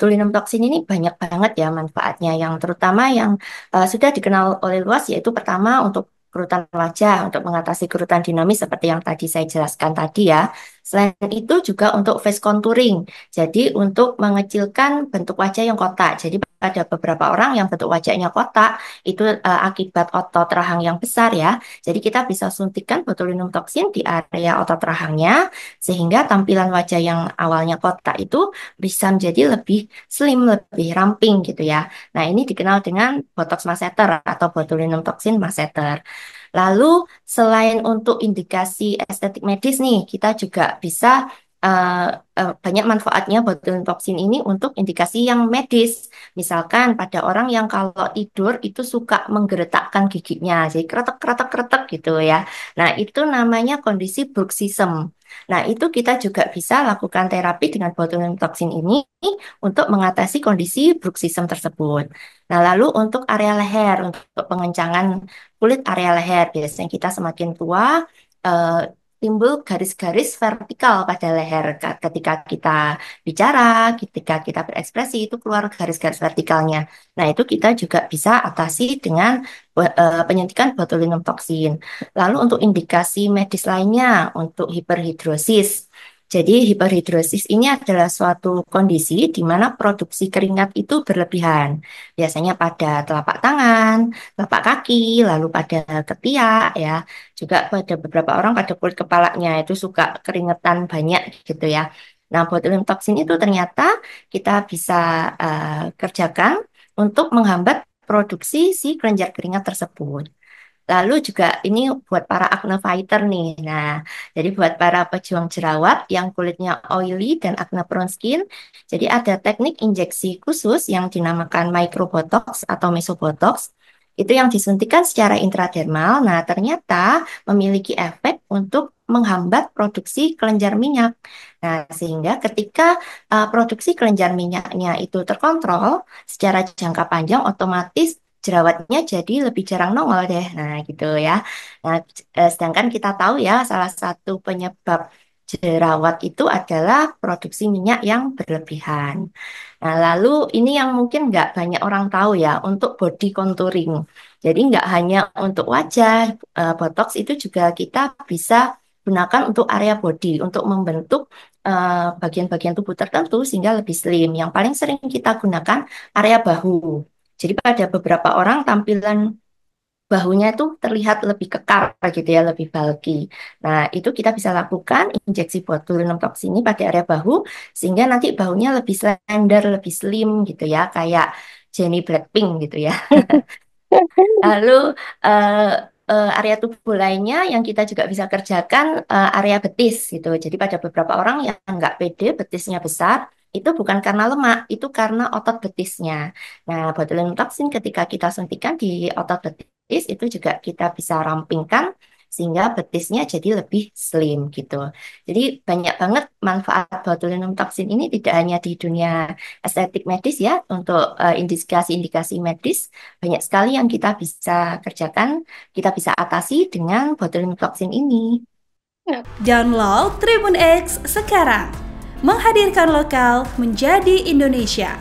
botulinum toksin ini banyak banget ya manfaatnya, yang terutama yang sudah dikenal oleh luas, yaitu pertama untuk kerutan wajah, untuk mengatasi kerutan dinamis seperti yang tadi saya jelaskan tadi ya. Selain itu juga untuk face contouring, jadi untuk mengecilkan bentuk wajah yang kotak. Jadi pada beberapa orang yang bentuk wajahnya kotak itu akibat otot rahang yang besar ya. Jadi kita bisa suntikan botulinum toksin di area otot rahangnya sehingga tampilan wajah yang awalnya kotak itu bisa menjadi lebih slim, lebih ramping gitu ya. Nah, ini dikenal dengan botox masseter atau botulinum toxin masseter. Lalu selain untuk indikasi estetik medis nih, kita juga bisa eh, banyak manfaatnya botulinum toksin ini untuk indikasi yang medis. Misalkan pada orang yang kalau tidur itu suka menggeretakkan giginya, jadi kretek-kretek-kretek gitu ya. Nah, itu namanya kondisi bruxism. Nah, itu kita juga bisa lakukan terapi dengan botulinum toksin ini untuk mengatasi kondisi bruxism tersebut. Nah, lalu untuk area leher, untuk pengencangan kulit area leher, biasanya kita semakin tua, eh, timbul garis-garis vertikal pada leher. Ketika kita bicara, ketika kita berekspresi, itu keluar garis-garis vertikalnya. Nah, itu kita juga bisa atasi dengan penyuntikan botulinum toksin. Lalu untuk indikasi medis lainnya, untuk hiperhidrosis. Jadi hiperhidrosis ini adalah suatu kondisi di mana produksi keringat itu berlebihan. Biasanya pada telapak tangan, telapak kaki, lalu pada ketiak ya. Juga pada beberapa orang pada kulit kepalanya itu suka keringetan banyak gitu ya. Nah, botulinum toksin itu ternyata kita bisa kerjakan untuk menghambat produksi si kelenjar keringat tersebut. Lalu juga ini buat para acne fighter nih. Nah, jadi buat para pejuang jerawat yang kulitnya oily dan acne prone skin, jadi ada teknik injeksi khusus yang dinamakan microbotox atau mesobotox. Itu yang disuntikan secara intradermal. Nah, ternyata memiliki efek untuk menghambat produksi kelenjar minyak. Nah, sehingga ketika produksi kelenjar minyaknya itu terkontrol secara jangka panjang, otomatis jerawatnya jadi lebih jarang nongol deh. Nah, gitu ya. Nah, sedangkan kita tahu ya, salah satu penyebab jerawat itu adalah produksi minyak yang berlebihan. Nah, lalu ini yang mungkin nggak banyak orang tahu ya, untuk body contouring. Jadi nggak hanya untuk wajah, botox itu juga kita bisa gunakan untuk area body, untuk membentuk bagian-bagian tubuh tertentu sehingga lebih slim. Yang paling sering kita gunakan area bahu. Jadi pada beberapa orang tampilan bahunya itu terlihat lebih kekar gitu ya, lebih bulky. Nah, itu kita bisa lakukan injeksi botulinum toxin ini pada area bahu sehingga nanti bahunya lebih slender, lebih slim gitu ya, kayak Jennie Blackpink gitu ya. Lalu eh, area tubuh lainnya yang kita juga bisa kerjakan area betis gitu. Jadi pada beberapa orang yang nggak pede betisnya besar, itu bukan karena lemak, itu karena otot betisnya. Nah, botulinum toxin ketika kita suntikan di otot betis itu juga kita bisa rampingkan sehingga betisnya jadi lebih slim gitu. Jadi banyak banget manfaat botulinum toxin ini tidak hanya di dunia estetik medis ya, untuk indikasi-indikasi medis banyak sekali yang kita bisa kerjakan, kita bisa atasi dengan botulinum toxin ini. Download Tribun X sekarang. Menghadirkan lokal menjadi Indonesia.